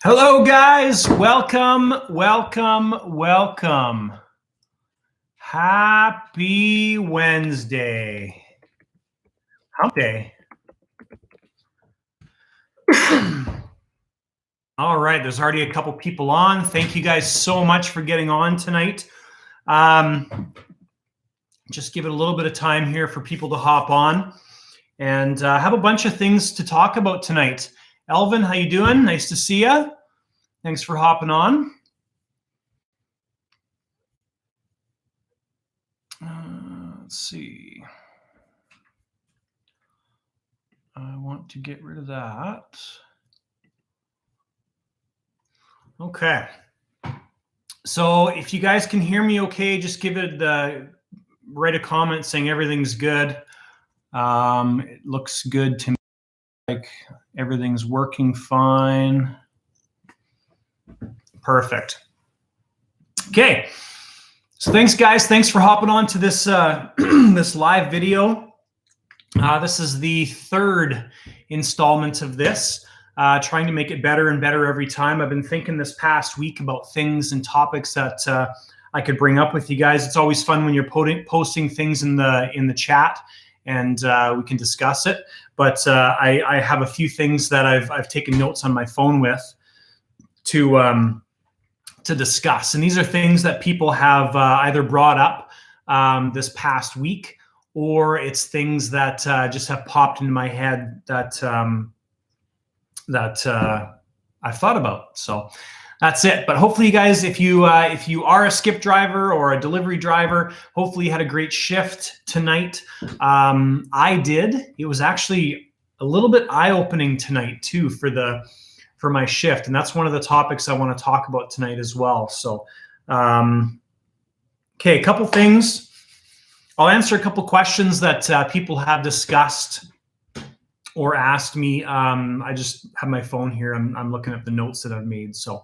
Hello, guys. Welcome, welcome, welcome. Happy Wednesday. Hump day. All right, there's already a couple people on. Thank you guys so much for getting on tonight. Just give it a little bit of time here for people to hop on, and have a bunch of things to talk about tonight. Elvin, how you doing? Nice to see you. Thanks for hopping on. Let's see. I want to get rid of that. Okay. So if you guys can hear me okay, just give it write a comment saying everything's good. It looks good to me, like everything's working fine. Perfect. Okay. So thanks, guys. Thanks for hopping on to this this live video. This is the third installment of this, trying to make it better and better every time. I've been thinking this past week about things and topics that I could bring up with you guys. It's always fun when you're posting things in the chat, and we can discuss it. But I have a few things that I've taken notes on my phone with to discuss. And these are things that people have either brought up this past week, or it's things that just have popped into my head that I've thought about. So that's it. But hopefully you guys, if you are a skip driver or a delivery driver, hopefully you had a great shift tonight. I did. It was actually a little bit eye-opening tonight too for my shift, and that's one of the topics I want to talk about tonight as well. So okay, a couple things. I'll answer a couple questions that people have discussed or asked me. I just have my phone here. I'm looking at the notes that I've made. So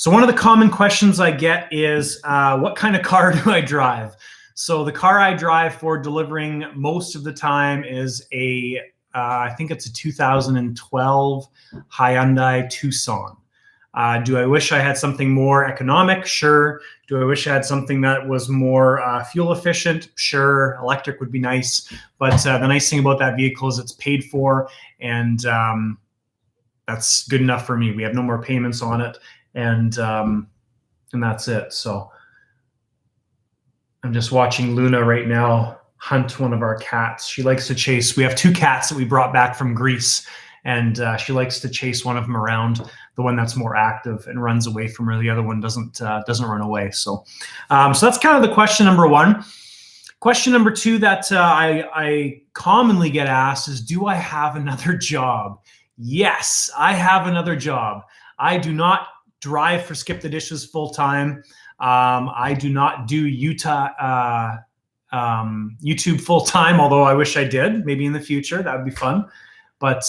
one of the common questions I get is, what kind of car do I drive? So the car I drive for delivering most of the time is I think it's a 2012 Hyundai Tucson. Do I wish I had something more economic? Sure. Do I wish I had something that was more fuel efficient? Sure. Electric would be nice. But the nice thing about that vehicle is it's paid for, and that's good enough for me. We have no more payments on it, and that's it. So I'm just watching Luna right now hunt one of our cats. She likes to chase. We have two cats that we brought back from Greece, and she likes to chase one of them around, the one that's more active, and runs away from her. The other one doesn't run away. So that's kind of the question number one. Question number two that I commonly get asked is, do I have another job? Yes, I have another job. I do not drive for Skip the Dishes full time. I do not do YouTube full time, although I wish I did. Maybe in the future, that would be fun. But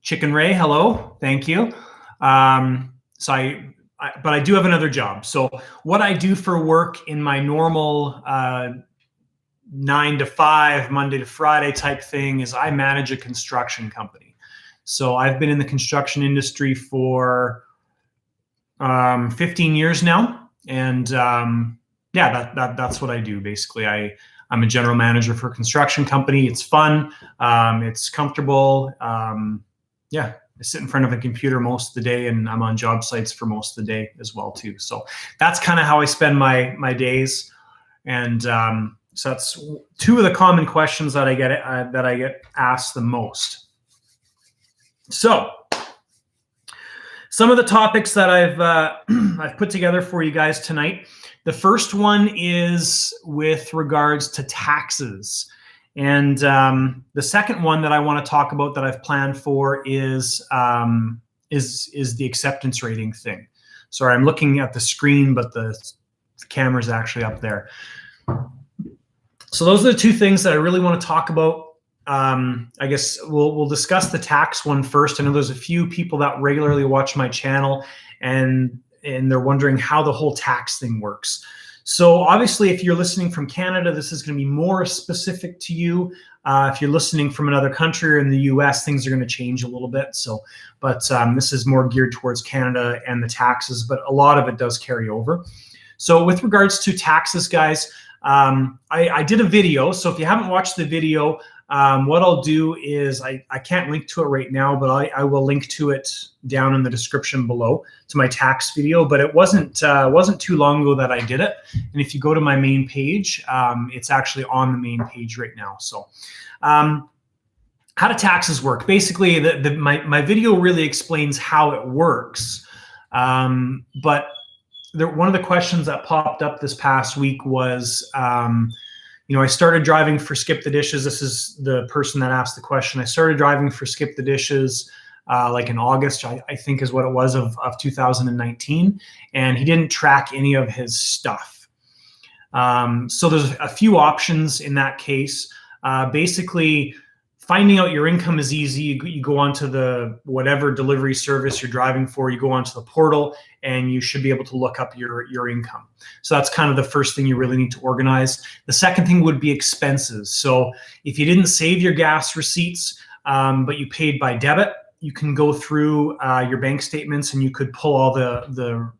Chicken Ray, hello, thank you. But I do have another job. So what I do for work in my normal 9 to 5, Monday to Friday type thing is I manage a construction company. So I've been in the construction industry for 15 years now, and yeah, that's what I do. Basically, I'm a general manager for a construction company. It's fun. It's comfortable. Yeah, I sit in front of a computer most of the day, and I'm on job sites for most of the day as well too. So that's kind of how I spend my days. And so that's two of the common questions that I get asked the most. So some of the topics that I've put together for you guys tonight. The first one is with regards to taxes. And the second one that I want to talk about that I've planned for is the acceptance rating thing. Sorry, I'm looking at the screen, but the camera's actually up there. So those are the two things that I really want to talk about. I guess we'll discuss the tax one first. I know there's a few people that regularly watch my channel, and they're wondering how the whole tax thing works. So obviously, if you're listening from Canada, this is going to be more specific to you. If you're listening from another country or in the US, things are going to change a little bit. So, but this is more geared towards Canada and the taxes, but a lot of it does carry over. So with regards to taxes, guys, I did a video. So if you haven't watched the video, what I'll do is I can't link to it right now, but I will link to it down in the description below to my tax video. But it wasn't too long ago that I did it. And if you go to my main page, it's actually on the main page right now. So how do taxes work? Basically, my video really explains how it works. But one of the questions that popped up this past week was, I started driving for Skip the Dishes. This is the person that asked the question. I started driving for Skip the Dishes like in August, I think is what it was, of 2019. And he didn't track any of his stuff. So there's a few options in that case. Basically, finding out your income is easy. You go onto the whatever delivery service you're driving for, you go onto the portal, and you should be able to look up your income. So that's kind of the first thing you really need to organize. The second thing would be expenses. So if you didn't save your gas receipts, but you paid by debit, you can go through your bank statements and you could pull all the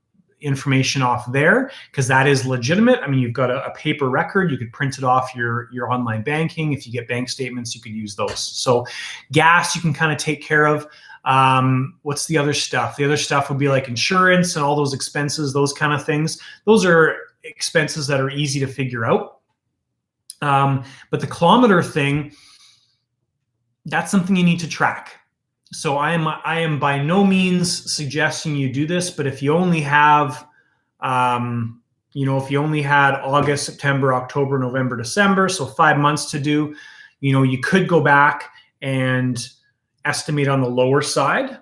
information off there, because that is legitimate. I mean, you've got a paper record. You could print it off your online banking. If you get bank statements, you could use those. So gas, you can kind of take care of. What's the other stuff? The other stuff would be like insurance and all those expenses, those kind of things. Those are expenses that are easy to figure out. But the kilometer thing, that's something you need to track. So I am by no means suggesting you do this, but if you only have, if you only had August, September, October, November, December, so 5 months to do, you could go back and estimate on the lower side.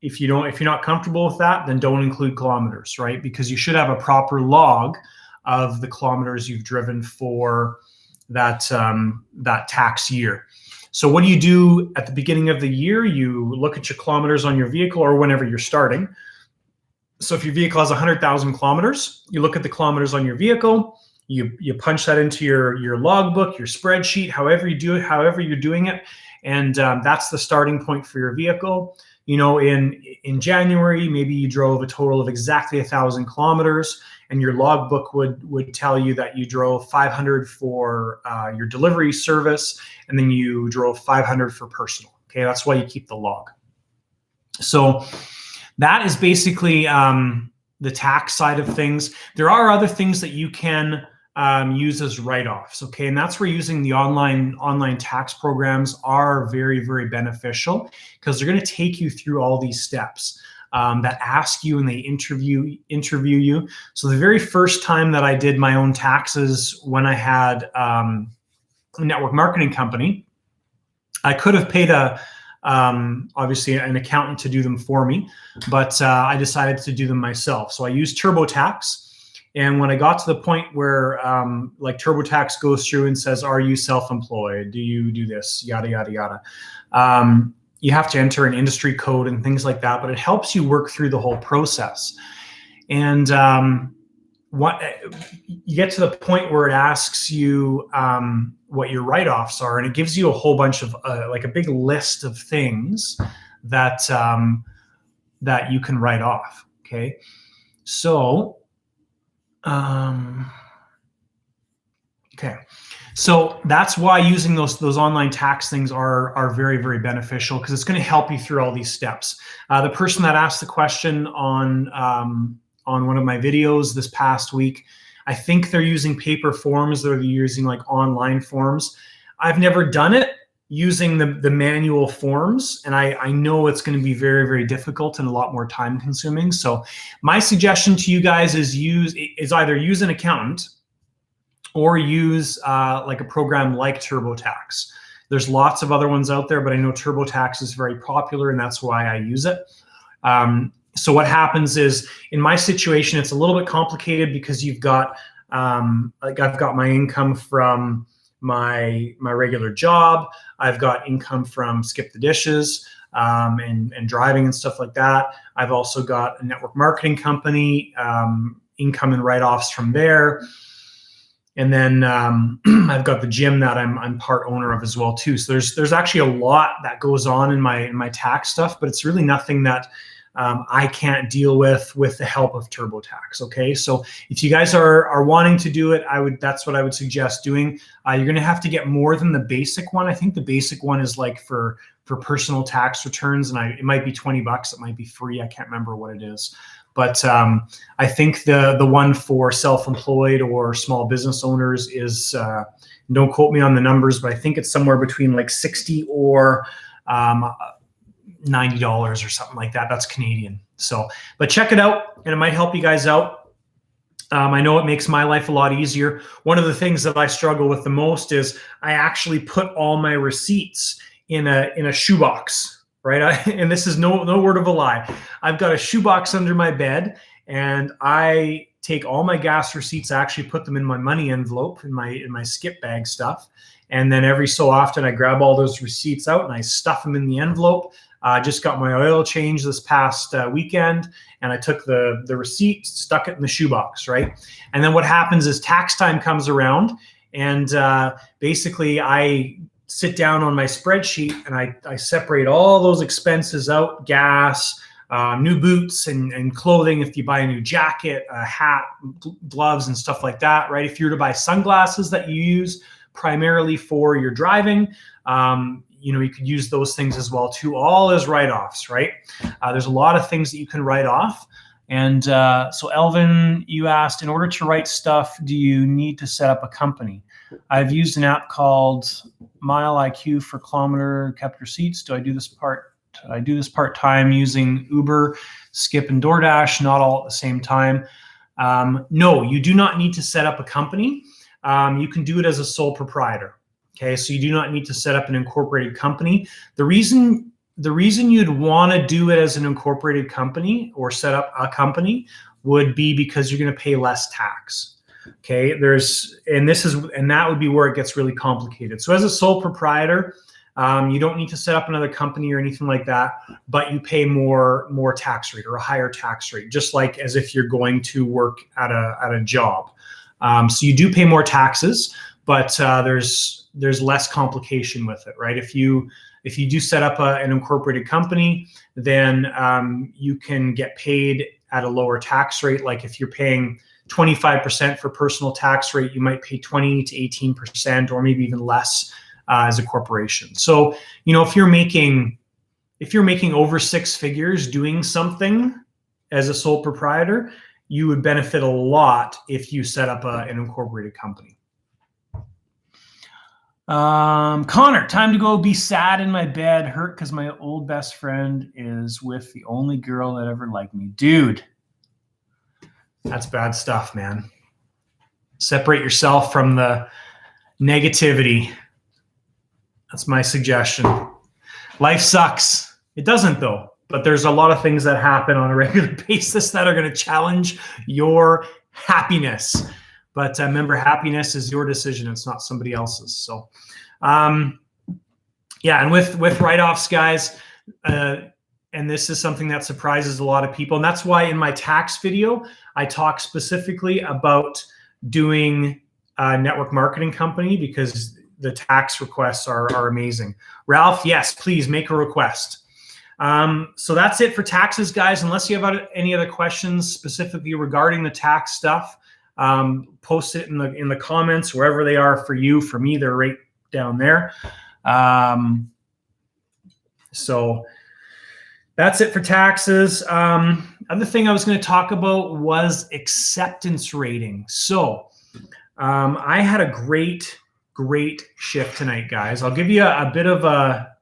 If you're not comfortable with that, then don't include kilometers, right? Because you should have a proper log of the kilometers you've driven for that tax year. So what do you do at the beginning of the year? You look at your kilometers on your vehicle, or whenever you're starting. So if your vehicle has 100,000 kilometers, you look at the kilometers on your vehicle, you punch that into your logbook, your spreadsheet, however you're doing it. And that's the starting point for your vehicle. In January, maybe you drove a total of exactly 1,000 kilometers, and your logbook would tell you that you drove 500 for your delivery service, and then you drove 500 for personal. Okay, that's why you keep the log. So that is basically the tax side of things. There are other things that you can use as write-offs, okay? And that's where using the online tax programs are very, very beneficial, because they're going to take you through all these steps that ask you, and they interview you. So the very first time that I did my own taxes, when I had a network marketing company, I could have paid obviously an accountant to do them for me, but I decided to do them myself. So I used TurboTax. And when I got to the point where like TurboTax goes through and says, are you self-employed? Do you do this? Yada, yada, yada. You have to enter an industry code and things like that, but it helps you work through the whole process. And you get to the point where it asks you what your write-offs are, and it gives you a whole bunch of like a big list of things that that you can write off. Okay, so okay. So that's why using those online tax things are very, very beneficial, because it's going to help you through all these steps. The person that asked the question on one of my videos this past week, I think they're using paper forms. They're using like online forms. I've never done it using the manual forms, and I know it's going to be very, very difficult and a lot more time consuming. So my suggestion to you guys is either use an accountant or use like a program like TurboTax. There's lots of other ones out there, but I know TurboTax is very popular, and that's why I use it. So what happens is, in my situation, it's a little bit complicated, because you've got like I've got my income from my regular job. I've got income from Skip the Dishes and driving and stuff like that. I've also got a network marketing company. income and write-offs from there. And then I've got the gym that I'm part owner of as well too. So there's actually a lot that goes on in my tax stuff, but it's really nothing that I can't deal with the help of TurboTax. Okay, so if you guys are wanting to do it, that's what I would suggest doing. You're going to have to get more than the basic one. I think the basic one is like for personal tax returns, and it might be $20. It might be free. I can't remember what it is. But I think the one for self-employed or small business owners is, don't quote me on the numbers, but I think it's somewhere between like $60 or $90 or something like that. That's Canadian. So, but check it out, and it might help you guys out. I know it makes my life a lot easier. One of the things that I struggle with the most is I actually put all my receipts in a shoebox. Right, and this is no word of a lie. I've got a shoebox under my bed, and I take all my gas receipts. I actually put them in my money envelope, in my skip bag stuff, and then every so often I grab all those receipts out and I stuff them in the envelope. I just got my oil change this past weekend, and I took the receipt, stuck it in the shoebox, right? And then what happens is tax time comes around, and basically I sit down on my spreadsheet and I separate all those expenses out: gas, new boots and clothing if you buy a new jacket, a hat, gloves and stuff like that, right? If you were to buy sunglasses that you use primarily for your driving, you could use those things as well too, all as write-offs, right? There's a lot of things that you can write off. And so Elvin, you asked, in order to write stuff, do you need to set up a company? I've used an app called Mile IQ for kilometer kept receipts. Do I do this part-time using Uber, Skip, and DoorDash, not all at the same time? No, you do not need to set up a company. You can do it as a sole proprietor. Okay, so you do not need to set up an incorporated company. The reason you'd want to do it as an incorporated company or set up a company would be because you're going to pay less tax. Okay, and that would be where it gets really complicated. So as a sole proprietor, you don't need to set up another company or anything like that, but you pay more tax rate or a higher tax rate, just like as if you're going to work at a job. So you do pay more taxes, but there's less complication with it, right? If you do set up an incorporated company, then you can get paid at a lower tax rate. Like if you're paying 25% for personal tax rate, you might pay 20 to 18% or maybe even less as a corporation. So, if you're making over six figures doing something as a sole proprietor, you would benefit a lot if you set up an incorporated company. Connor, time to go be sad in my bed, hurt because my old best friend is with the only girl that ever liked me. Dude, that's bad stuff, man. Separate yourself from the negativity. That's my suggestion. Life sucks. It doesn't though, but there's a lot of things that happen on a regular basis that are going to challenge your happiness. But remember, happiness is your decision. It's not somebody else's. So, yeah, and with write-offs, guys, and this is something that surprises a lot of people. And that's why in my tax video, I talk specifically about doing a network marketing company, because the tax requests are amazing. Ralph, yes, please make a request. So that's it for taxes, guys. Unless you have any other questions specifically regarding the tax stuff, post it in the comments, wherever they are for you. For me, they're right down there. So that's it for taxes. Other thing I was going to talk about was acceptance rating. So I had a great shift tonight, guys. I'll give you a bit of a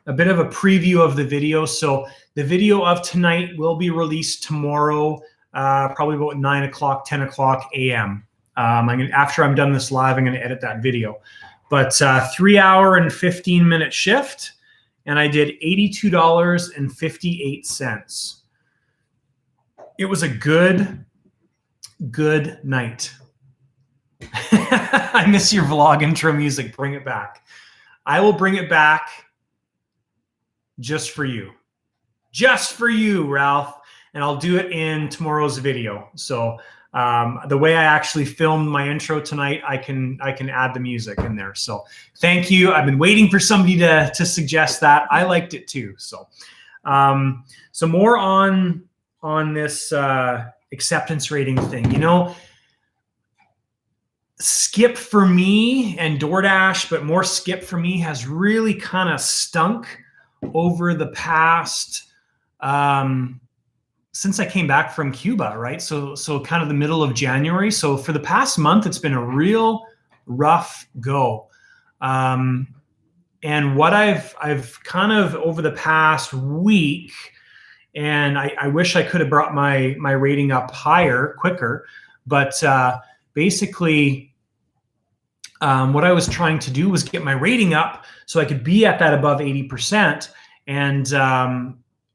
preview of the video. So the video of tonight will be released tomorrow, probably about 9 o'clock, 10 o'clock a.m. After I'm done this live, I'm going to edit that video. But 3 hour and 15-minute shift, and I did $82.58. It was a good night. I miss your vlog intro music. Bring it back. I will bring it back just for you. Just for you, Ralph. And I'll do it in tomorrow's video. So The way I actually filmed my intro tonight, I can add the music in there. So thank you. I've been waiting for somebody to suggest that. I liked it too. So so more on this acceptance rating thing. You know, Skip for me and DoorDash, but more Skip for me, has really kind of stunk over the past since I came back from Cuba, right? So kind of the middle of January. So for the past month, it's been a real rough go. And what I've kind of over the past week, and I wish I could have brought my rating up higher, quicker, but basically what I was trying to do was get my rating up so I could be at that above 80%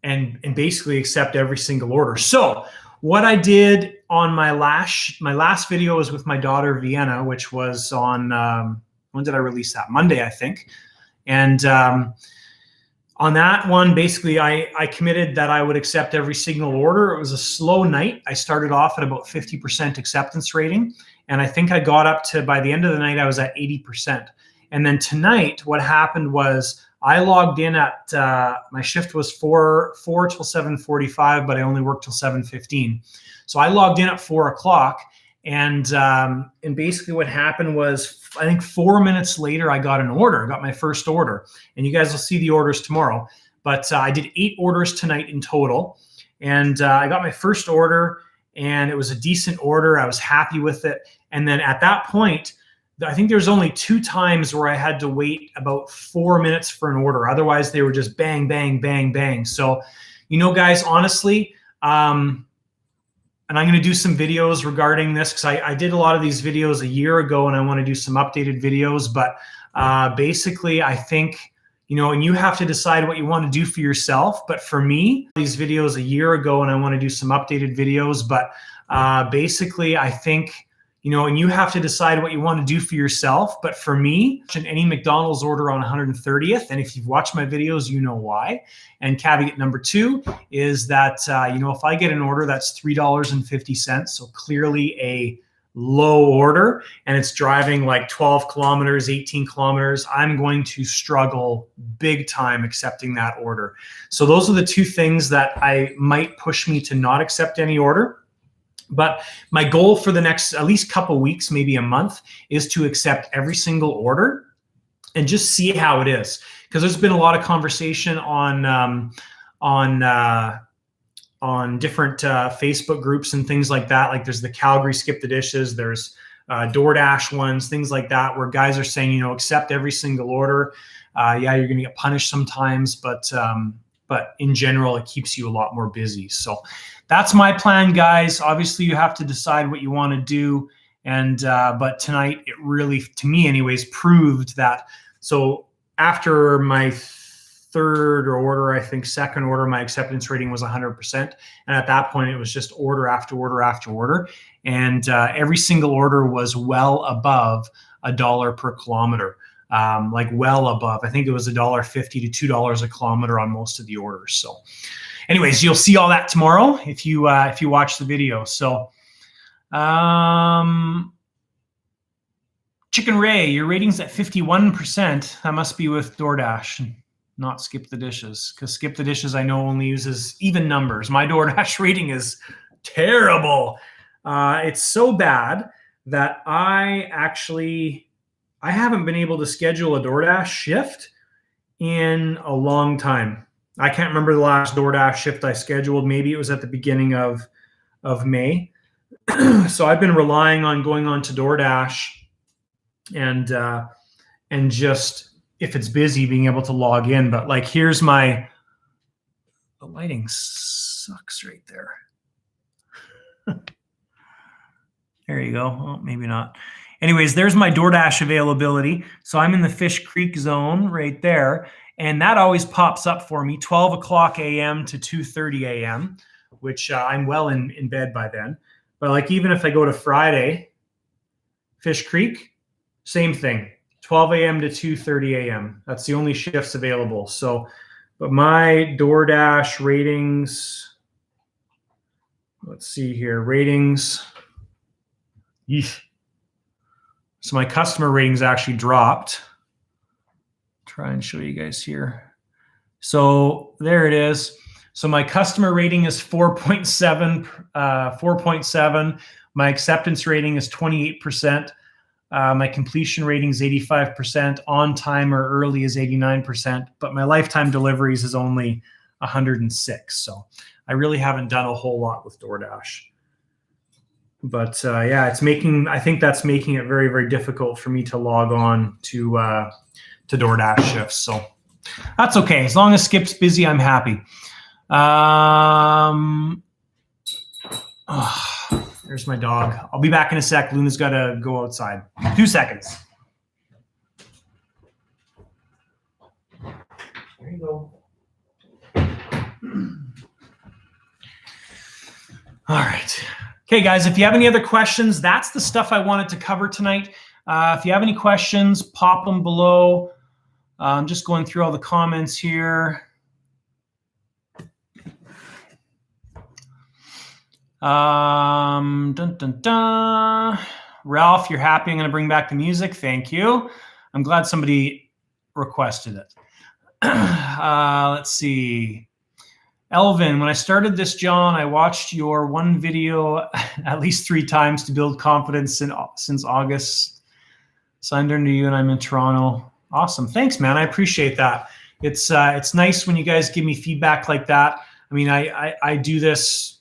and basically accept every single order. So what I did on my last video was with my daughter Vienna, which was on when did I release that? Monday, I think. And on that one, basically, I committed that I would accept every single order. It was a slow night. I started off at about 50% acceptance rating, and I think I got up to, by the end of the night, I was at 80%. And then tonight, what happened was I logged in at, my shift was 4 till 7:45, but I only worked till 7:15. So I logged in at 4 o'clock, and basically what happened was, I think 4 minutes later, I got an order. I got my first order, and you guys will see the orders tomorrow. But I did 8 orders tonight in total, and I got my first order, and it was a decent order. I was happy with it. And then at that point, I think there's only 2 times where I had to wait about 4 minutes for an order. Otherwise, they were just bang, bang, bang, bang. So, you know, guys, honestly, and I'm going to do some videos regarding this because I did a lot of these videos a year ago, and I want to do some updated videos. But basically, I think, you know, and you have to decide what you want to do for yourself. But for me, these videos a year ago, and I want to do some updated videos. But basically, I think, you know, and you have to decide what you want to do for yourself. But for me, any McDonald's order on 130th, and if you've watched my videos, you know why. And caveat number 2 is that, you know, if I get an order that's $3.50, so clearly a low order, and it's driving like 12 kilometers, 18 kilometers, I'm going to struggle big time accepting that order. So those are the 2 things that I might push me to not accept any order. But my goal for the next at least couple weeks, maybe a month, is to accept every single order and just see how it is. Because there's been a lot of conversation on different Facebook groups and things like that. Like there's the Calgary Skip the Dishes, there's DoorDash ones, things like that, where guys are saying, you know, accept every single order. Yeah, you're going to get punished sometimes, but in general, it keeps you a lot more busy. So that's my plan, guys. Obviously, you have to decide what you want to do. And but tonight, it really, to me anyways, proved that. So after my third order, I think second order, my acceptance rating was 100%. And at that point, it was just order after order after order. And every single order was well above $1 per kilometer. Like well above. I think it was $1.50 to $2 a kilometer on most of the orders. So anyways, you'll see all that tomorrow if you watch the video. So Chicken Ray, your rating's at 51%. That must be with DoorDash, not Skip the Dishes, because Skip the Dishes I know only uses even numbers. My DoorDash rating is terrible. It's so bad that I haven't been able to schedule a DoorDash shift in a long time. I can't remember the last DoorDash shift I scheduled. Maybe it was at the beginning of May. So I've been relying on going on to DoorDash and just, if it's busy, being able to log in. But like, here's the lighting sucks right there. There you go. Oh, maybe not. Anyways, there's my DoorDash availability. So I'm in the Fish Creek zone right there. And that always pops up for me, 12 o'clock a.m. to 2:30 a.m., which I'm well in bed by then. But like, even if I go to Friday, Fish Creek, same thing, 12 a.m. to 2:30 a.m. That's the only shifts available. So, but my DoorDash ratings, let's see here, ratings. Yeesh. So my customer ratings actually dropped. Try and show you guys here. So there it is. So my customer rating is 4.7. 4.7. My acceptance rating is 28%. My completion rating is 85%. On time or early is 89%. But my lifetime deliveries is only 106. So I really haven't done a whole lot with DoorDash. But yeah, I think that's making it very, very difficult for me to log on to DoorDash shifts. So that's okay. As long as Skip's busy, I'm happy. There's my dog. I'll be back in a sec. Luna's got to go outside. 2 seconds. There you go. All right. Okay, guys, if you have any other questions, that's the stuff I wanted to cover tonight. If you have any questions, pop them below. I'm just going through all the comments here. Dun, dun, dun. Ralph, you're happy I'm going to bring back the music. Thank you. I'm glad somebody requested it. Let's see. Elvin, when I started this, John, I watched your one video at least 3 times to build confidence since August. Signed under you, and I'm in Toronto. Awesome. Thanks, man. I appreciate that. It's nice when you guys give me feedback like that. I mean, I do this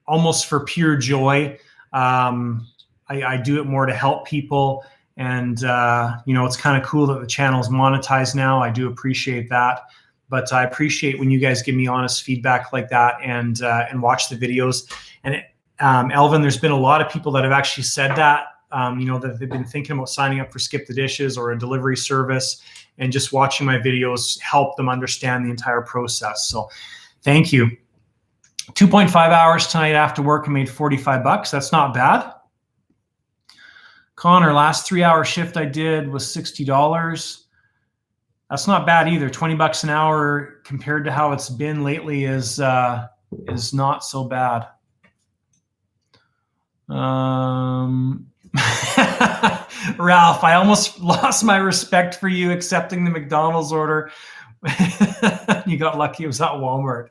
almost for pure joy. I do it more to help people. And, you know, it's kind of cool that the channel's monetized now. I do appreciate that. But I appreciate when you guys give me honest feedback like that and watch the videos. And Elvin, there's been a lot of people that have actually said that, you know, that they've been thinking about signing up for Skip the Dishes or a delivery service, and just watching my videos help them understand the entire process. So thank you. 2.5 hours tonight after work and made $45. That's not bad. Connor, last 3-hour shift I did was $60. That's not bad either. $20 an hour compared to how it's been lately is not so bad. Ralph, I almost lost my respect for you accepting the McDonald's order. You got lucky it was at Walmart.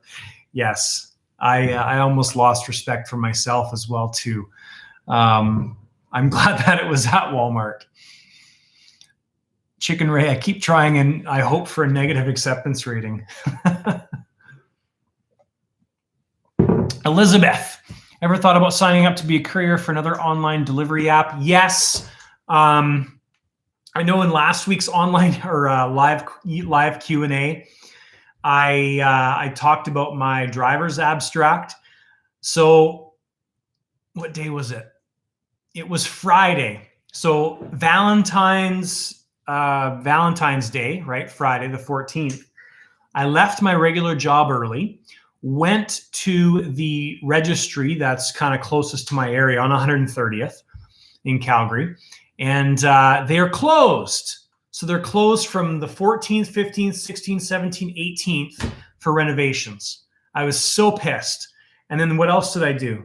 Yes, I almost lost respect for myself as well too. I'm glad that it was at Walmart. Chicken Ray, I keep trying and I hope for a negative acceptance rating. Elizabeth, ever thought about signing up to be a courier for another online delivery app? Yes. I know in last week's online or live Q&A, I talked about my driver's abstract. So what day was it? It was Friday. So Valentine's Day, right? Friday the 14th. I left my regular job early, went to the registry that's kind of closest to my area on 130th in Calgary, and they are closed. So they're closed from the 14th, 15th, 16th, 17th, 18th for renovations. I was so pissed. And then what else did I do?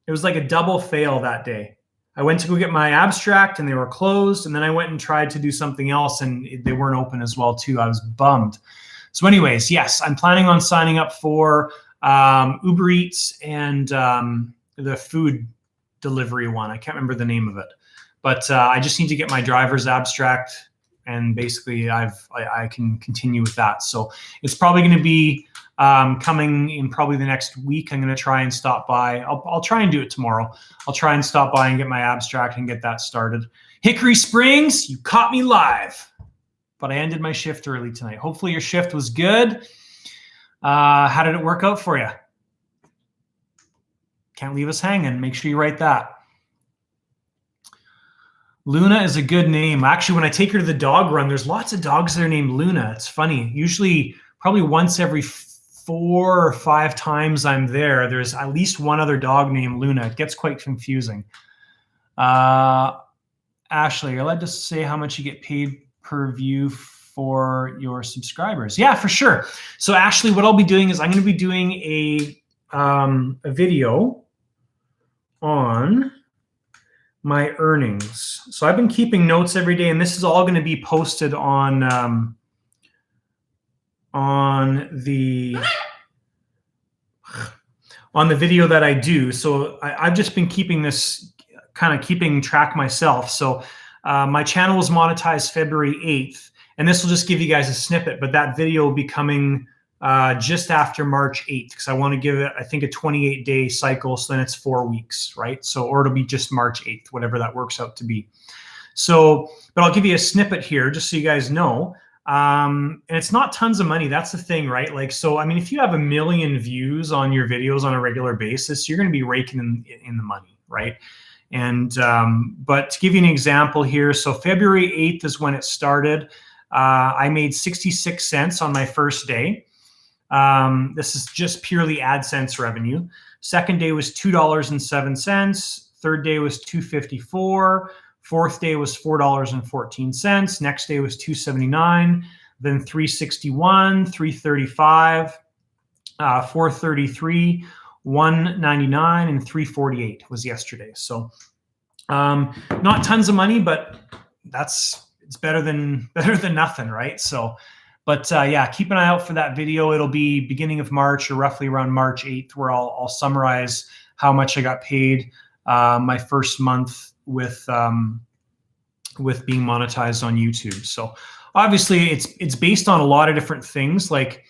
It was like a double fail that day. I went to go get my abstract and they were closed. And then I went and tried to do something else and they weren't open as well too. I was bummed. So anyways, yes, I'm planning on signing up for Uber Eats and the food delivery one. I can't remember the name of it, but I just need to get my driver's abstract and basically I can continue with that. So it's probably going to be coming in probably the next week. I'm going to try and stop by. I'll try and do it tomorrow. I'll try and stop by and get my abstract and get that started. Hickory Springs, you caught me live, but I ended my shift early tonight. Hopefully your shift was good. How did it work out for you? Can't leave us hanging. Make sure you write that. Luna is a good name. Actually, when I take her to the dog run, there's lots of dogs that are named Luna. It's funny. Usually probably once every 4 or 5 times I'm there, there's at least one other dog named Luna. It gets quite confusing. Ashley, you're allowed to say how much you get paid per view for your subscribers. Yeah, for sure. So Ashley, what I'll be doing is I'm going to be doing a video on my earnings. So I've been keeping notes every day, and this is all going to be posted on the video that I do. So I've just been keeping this, kind of keeping track myself. So my channel was monetized February 8th, and this will just give you guys a snippet, but that video will be coming just after March 8th, because I want to give it, I think, a 28-day cycle. So then it's 4 weeks, right? So, or it'll be just March 8th, whatever that works out to be. So, but I'll give you a snippet here just so you guys know. And it's not tons of money. That's the thing, right? Like, so, I mean, if you have 1 million views on your videos on a regular basis, you're going to be raking in the money, right? And, but to give you an example here, so February 8th is when it started. I made 66 cents on my first day. This is just purely AdSense revenue. Second day was $2.07. Third day was $2.54. Fourth day was $4.14. Next day was $2.79. Then $3.61, $3.35, $4.33, $1.99, and $3.48 was yesterday. So not tons of money, but it's better than nothing, right? So. But yeah, keep an eye out for that video. It'll be beginning of March, or roughly around March 8th, where I'll summarize how much I got paid my first month with being monetized on YouTube. So obviously it's based on a lot of different things, like,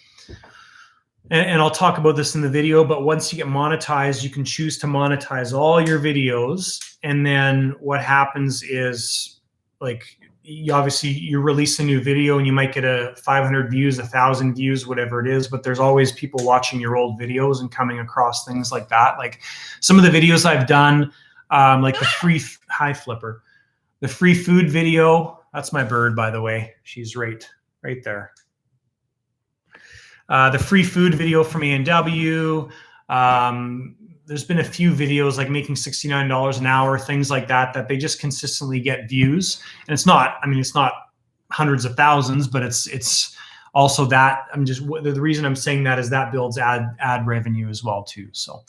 and I'll talk about this in the video, but once you get monetized, you can choose to monetize all your videos. And then what happens is, like, you release a new video and you might get 500 views, 1,000 views, whatever it is, but there's always people watching your old videos and coming across things like that. Like some of the videos I've done, like the free food video. That's my bird, by the way. She's right there. The free food video from A&W. There's been a few videos like making $69 an hour, things like that they just consistently get views. And it's not hundreds of thousands, but it's also that the reason I'm saying that is that builds ad revenue as well too. So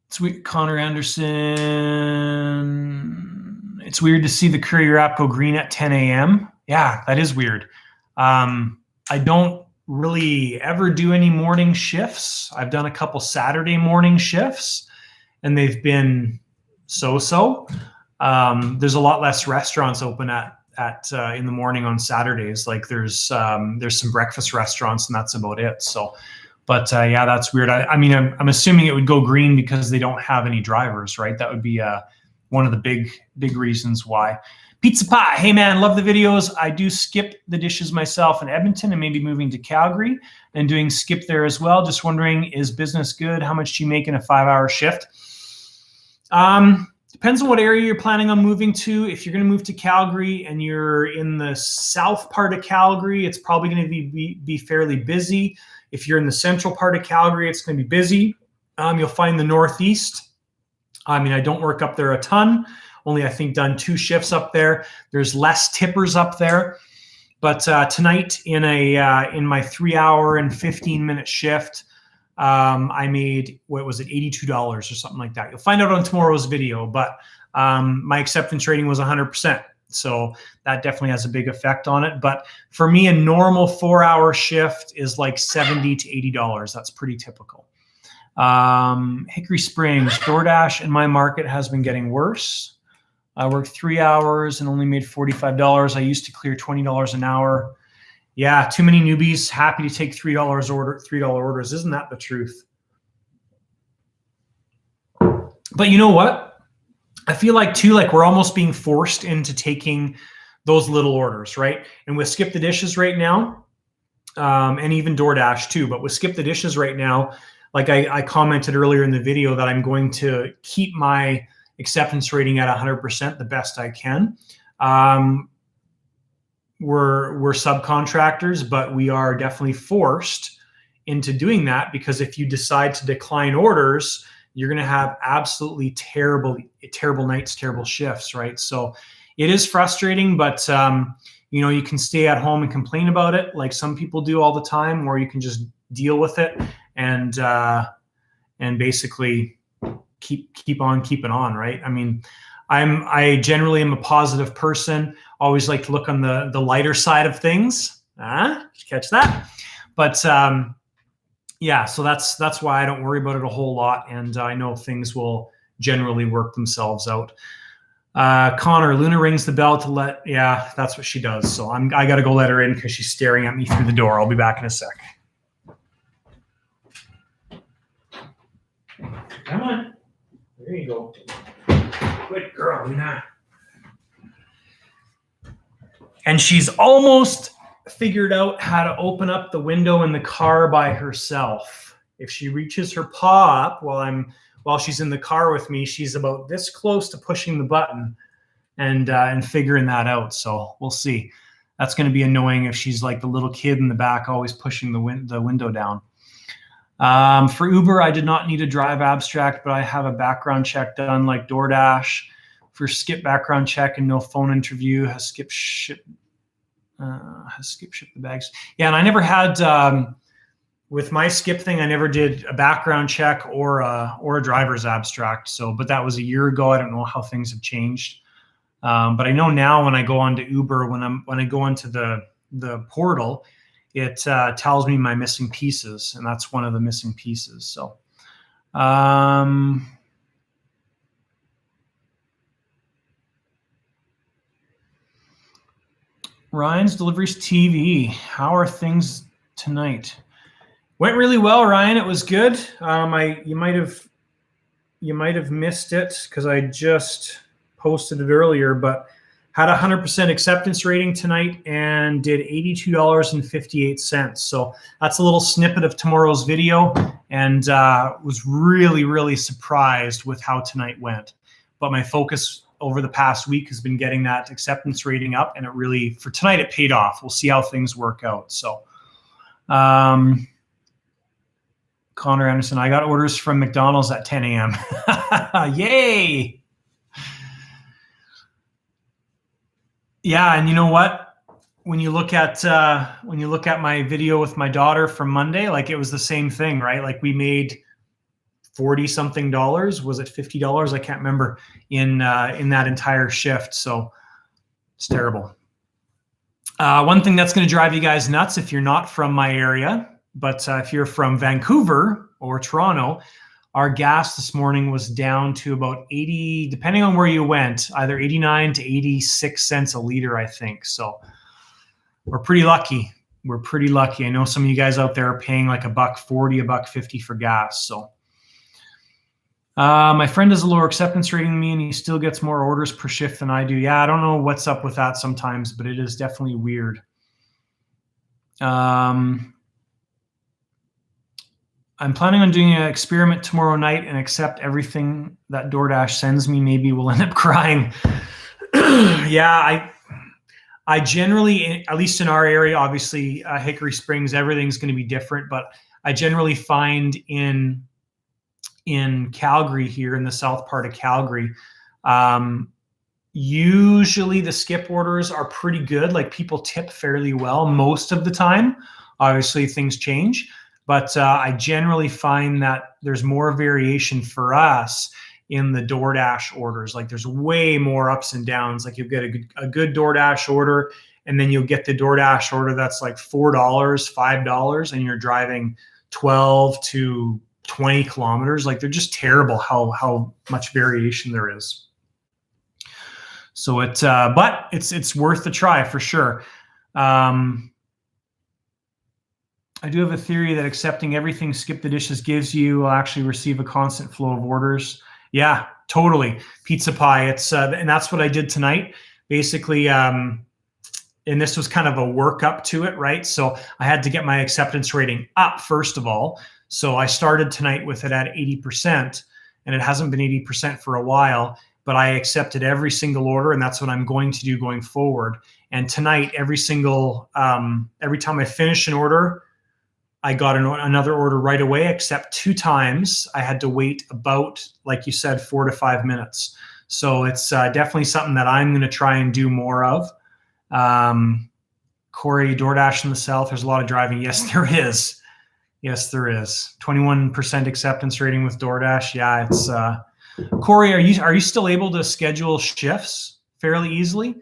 it's weird. Connor Anderson, it's weird to see the Courier app go green at 10 a.m. Yeah, that is weird. I don't really ever do any morning shifts. I've done a couple Saturday morning shifts and they've been so-so. There's a lot less restaurants open at in the morning on Saturdays. Like there's some breakfast restaurants and that's about it. So, but yeah, that's weird. I mean, I'm assuming it would go green because they don't have any drivers, right? That would be one of the big reasons why. Pizza Pie, hey man, love the videos. I do skip the dishes myself in Edmonton and maybe moving to Calgary and doing skip there as well. Just wondering, is business good? How much do you make in a 5-hour shift? Depends on what area you're planning on moving to. If you're going to move to Calgary and you're in the south part of Calgary, it's probably going to be fairly busy. If you're in the central part of Calgary, it's going to be busy. You'll find the northeast. I mean, I don't work up there a ton. Only, I think, done 2 shifts up there. There's less tippers up there. But tonight in my 3-hour and 15-minute shift, I made, what was it, $82 or something like that. You'll find out on tomorrow's video, but my acceptance rating was 100%. So that definitely has a big effect on it. But for me, a normal 4-hour shift is like $70 to $80. That's pretty typical. Hickory Springs, DoorDash in my market has been getting worse. I worked 3 hours and only made $45. I used to clear $20 an hour. Yeah, too many newbies. Happy to take $3 orders. Isn't that the truth? But you know what? I feel like too, like we're almost being forced into taking those little orders, right? And with Skip the Dishes right now, and even DoorDash too, but with Skip the Dishes right now, like I commented earlier in the video that I'm going to keep my acceptance rating at 100% the best I can. We're subcontractors, but we are definitely forced into doing that because if you decide to decline orders, you're going to have absolutely terrible nights, terrible shifts, right? So it is frustrating, but you can stay at home and complain about it like some people do all the time, or you can just deal with it and and basically keep on keeping on, right? I mean, I generally am a positive person. Always like to look on the lighter side of things. Did you catch that? But yeah, so that's why I don't worry about it a whole lot, and I know things will generally work themselves out. Connor, Luna rings the bell to let, yeah, that's what she does. So I got to go let her in because she's staring at me through the door. I'll be back in a sec. Come on. There you go. Good girl, Luna. And she's almost figured out how to open up the window in the car by herself. If she reaches her paw up while she's in the car with me, she's about this close to pushing the button and figuring that out. So we'll see. That's going to be annoying if she's like the little kid in the back always pushing the window down. For Uber, I did not need a drive abstract, but I have a background check done like DoorDash. For Skip background check and no phone interview, has Skip shipped the bags. Yeah, and I never had with my Skip thing. I never did a background check or a driver's abstract. So, but that was a year ago. I don't know how things have changed. But I know now when I go on to Uber, when I go into the portal, it tells me my missing pieces, and that's one of the missing pieces. So. Ryan's Deliveries TV. How are things tonight? Went really well, Ryan. It was good. You might have missed it because I just posted it earlier, but had a 100% acceptance rating tonight and did $82.58. So that's a little snippet of tomorrow's video, and was really, really surprised with how tonight went. But my focus over the past week has been getting that acceptance rating up, and it really, for tonight, it paid off. We'll see how things work out. So, Connor Anderson, I got orders from McDonald's at 10 a.m. Yay! Yeah, and you know what? When you look at my video with my daughter from Monday, like it was the same thing, right? Like we made $40-something. Was it $50? I can't remember in that entire shift. So it's terrible. One thing that's going to drive you guys nuts if you're not from my area, but if you're from Vancouver or Toronto, our gas this morning was down to about 80, depending on where you went, either 89 to 86 cents a liter, I think. So we're pretty lucky. We're pretty lucky. I know some of you guys out there are paying like $1.40, $1.50 for gas. So my friend has a lower acceptance rating than me, and he still gets more orders per shift than I do. Yeah, I don't know what's up with that sometimes, but it is definitely weird. I'm planning on doing an experiment tomorrow night and accept everything that DoorDash sends me. Maybe we'll end up crying. Yeah, I generally, at least in our area, obviously Hickory Springs, everything's going to be different, but I generally find in Calgary here, in the south part of Calgary, usually the skip orders are pretty good. Like people tip fairly well most of the time. Obviously things change, but I generally find that there's more variation for us in the DoorDash orders. Like there's way more ups and downs. Like you'll get a good DoorDash order, and then you'll get the DoorDash order that's like $4, $5, and you're driving 12 to 20 kilometers. Like they're just terrible how much variation there is. So but it's worth the try for sure. I do have a theory that accepting everything Skip the Dishes gives you will actually receive a constant flow of orders. Yeah, totally. Pizza Pie. It's and that's what I did tonight. Basically, and this was kind of a work up to it, right? So I had to get my acceptance rating up first of all. So I started tonight with it at 80%, and it hasn't been 80% for a while, but I accepted every single order, and that's what I'm going to do going forward. And tonight, every time I finish an order, I got another order right away, except 2 times I had to wait about, like you said, 4 to 5 minutes. So it's definitely something that I'm going to try and do more of. Corey, DoorDash in the south, there's a lot of driving. Yes, there is. Yes, there is 21% acceptance rating with DoorDash. Yeah, it's Corey. Are you still able to schedule shifts fairly easily?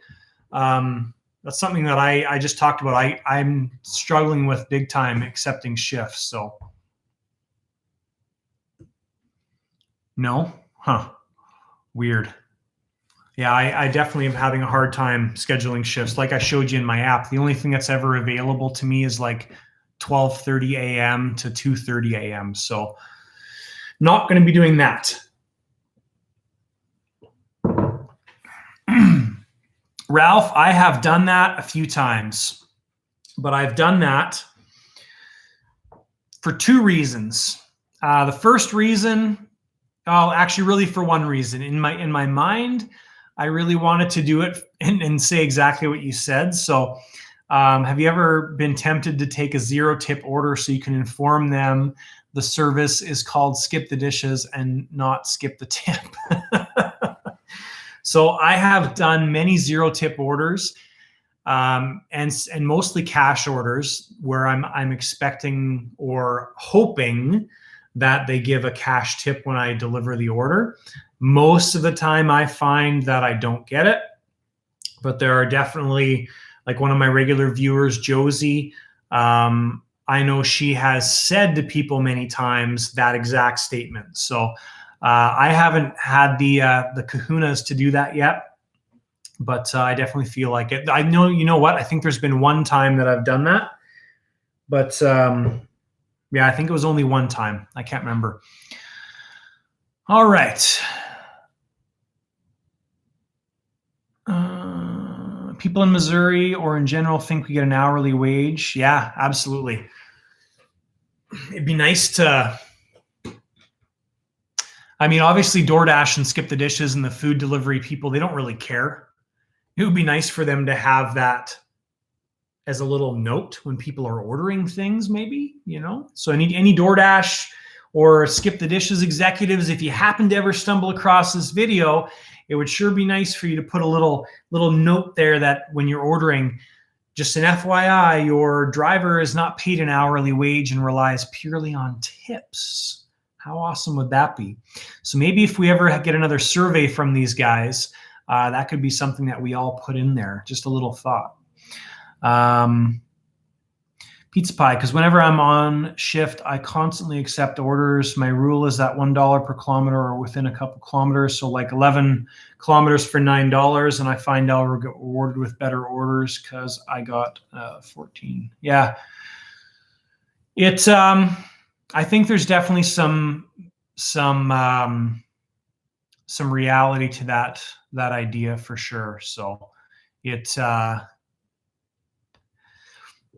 That's something that I just talked about. I'm struggling with big time accepting shifts. So no, weird. Yeah, I definitely am having a hard time scheduling shifts. Like I showed you in my app, the only thing that's ever available to me is like 12:30 a.m. to 2:30 a.m. So not going to be doing that. Ralph, I have done that a few times, but I've done that for two reasons. The first reason, actually really for one reason. In my mind, I really wanted to do it and say exactly what you said. So have you ever been tempted to take a 0 tip order so you can inform them the service is called Skip the Dishes and not skip the tip? So I have done many 0 tip orders, and mostly cash orders where I'm expecting or hoping that they give a cash tip when I deliver the order. Most of the time I find that I don't get it, but there are definitely, like one of my regular viewers, Josie, I know she has said to people many times that exact statement. So I haven't had the kahunas to do that yet, but I definitely feel like it. I know, you know what? I think there's been one time that I've done that, but yeah, I think it was only one time. I can't remember. All right. People in Missouri or in general think we get an hourly wage. Yeah, absolutely. It'd be nice to, I mean, obviously DoorDash and Skip the Dishes and the food delivery people, they don't really care. It would be nice for them to have that as a little note when people are ordering things, maybe, you know? So any DoorDash or Skip the Dishes executives, if you happen to ever stumble across this video, it would sure be nice for you to put a little note there that when you're ordering, just an FYI, your driver is not paid an hourly wage and relies purely on tips. How awesome would that be? So maybe if we ever get another survey from these guys, that could be something that we all put in there. Just a little thought. Pizza Pie, because whenever I'm on shift, I constantly accept orders. My rule is that $1 per kilometer or within a couple kilometers. So like 11 kilometers for $9, and I find I'll get rewarded with better orders because I got 14. Yeah, it's. I think there's definitely some reality to that idea for sure. So it's.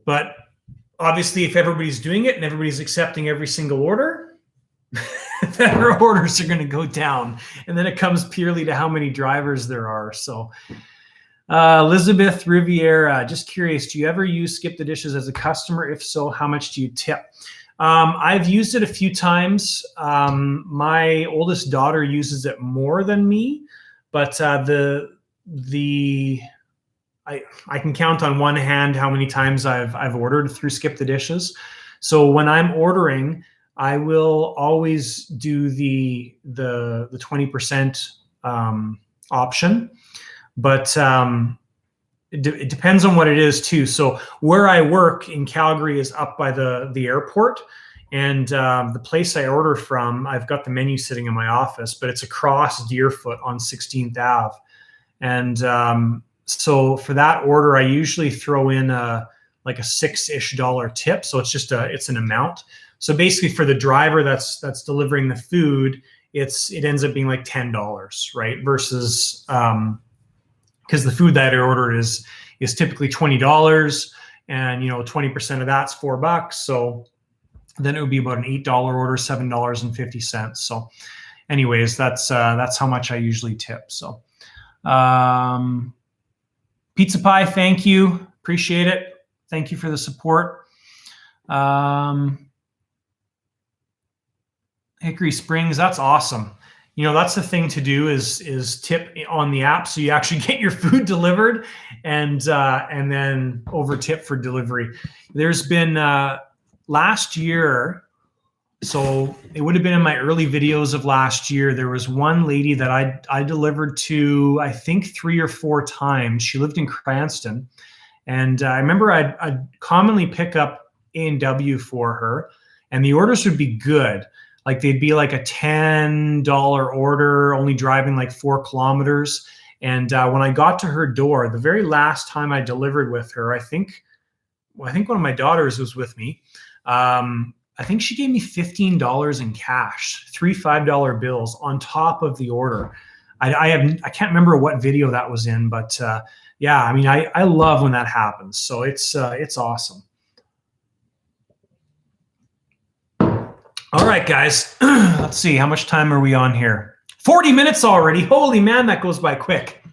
But obviously, if everybody's doing it and everybody's accepting every single order, then our orders are going to go down. And then it comes purely to how many drivers there are. So Elizabeth Riviera, just curious, do you ever use Skip the Dishes as a customer? If so, how much do you tip? I've used it a few times. My oldest daughter uses it more than me, but I can count on one hand how many times I've ordered through Skip the Dishes. So when I'm ordering, I will always do the 20% option, but it depends on what it is too. So where I work in Calgary is up by the airport, and the place I order from, I've got the menu sitting in my office, but it's across Deerfoot on 16th Ave, and so for that order, I usually throw in like a $6-ish tip. So it's an amount. So basically for the driver that's delivering the food, it ends up being like $10, right? Versus because the food that I ordered is typically $20, and 20% of that's $4. So then it would be about an $8 order, $7.50. So anyways, that's how much I usually tip. So Pizza Pie, thank you. Appreciate it. Thank you for the support. Hickory Springs, that's awesome. That's the thing to do is tip on the app so you actually get your food delivered, and then over tip for delivery. There's been last year, so it would have been in my early videos of last year, there was one lady that I delivered to, I think 3 or 4 times. She lived in Cranston. And I remember I'd commonly pick up A&W for her, and the orders would be good. Like they'd be like a $10 order, only driving like 4 kilometers. And when I got to her door, the very last time I delivered with her, I think one of my daughters was with me. I think she gave me $15 in cash, 3 $5 bills on top of the order. I can't remember what video that was in, but yeah, I mean, I love when that happens. So it's awesome. All right, guys, let's see. How much time are we on here? 40 minutes already. Holy man, that goes by quick.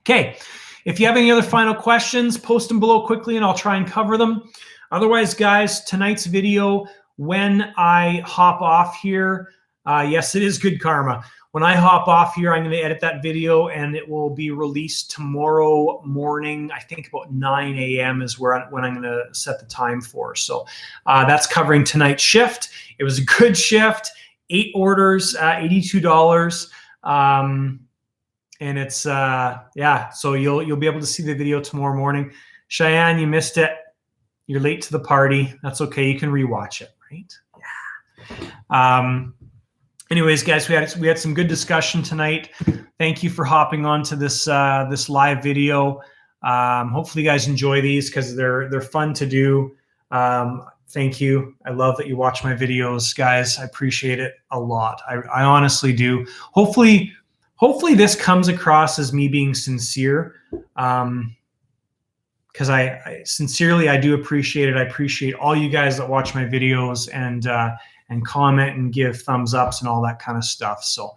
Okay, if you have any other final questions, post them below quickly and I'll try and cover them. Otherwise, guys, tonight's video, when I hop off here, yes, it is good karma. When I hop off here, I'm going to edit that video and it will be released tomorrow morning. I think about 9 a.m. is when I'm going to set the time for. So that's covering tonight's shift. It was a good shift, 8 orders, $82. And it's, yeah, so you'll be able to see the video tomorrow morning. Cheyenne, you missed it. You're late to the party. That's okay. You can rewatch it, right? Yeah. Anyways, guys, we had some good discussion tonight. Thank you for hopping on to this this live video. Hopefully, you guys enjoy these because they're fun to do. Thank you. I love that you watch my videos, guys. I appreciate it a lot. I honestly do. Hopefully this comes across as me being sincere. Because I sincerely, I do appreciate it. I appreciate all you guys that watch my videos and comment and give thumbs ups and all that kind of stuff. So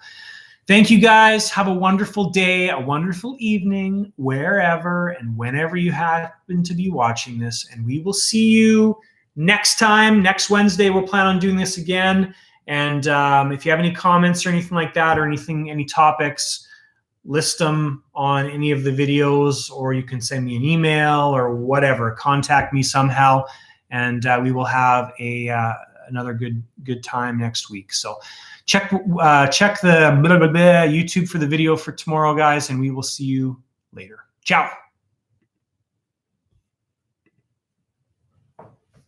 thank you guys. Have a wonderful day, a wonderful evening, wherever and whenever you happen to be watching this. And we will see you next time. Next Wednesday, we'll plan on doing this again. And if you have any comments or anything like that, or any topics, list them on any of the videos, or you can send me an email or whatever. Contact me somehow, and we will have another good time next week. So check the YouTube for the video for tomorrow, guys, and we will see you later. Ciao.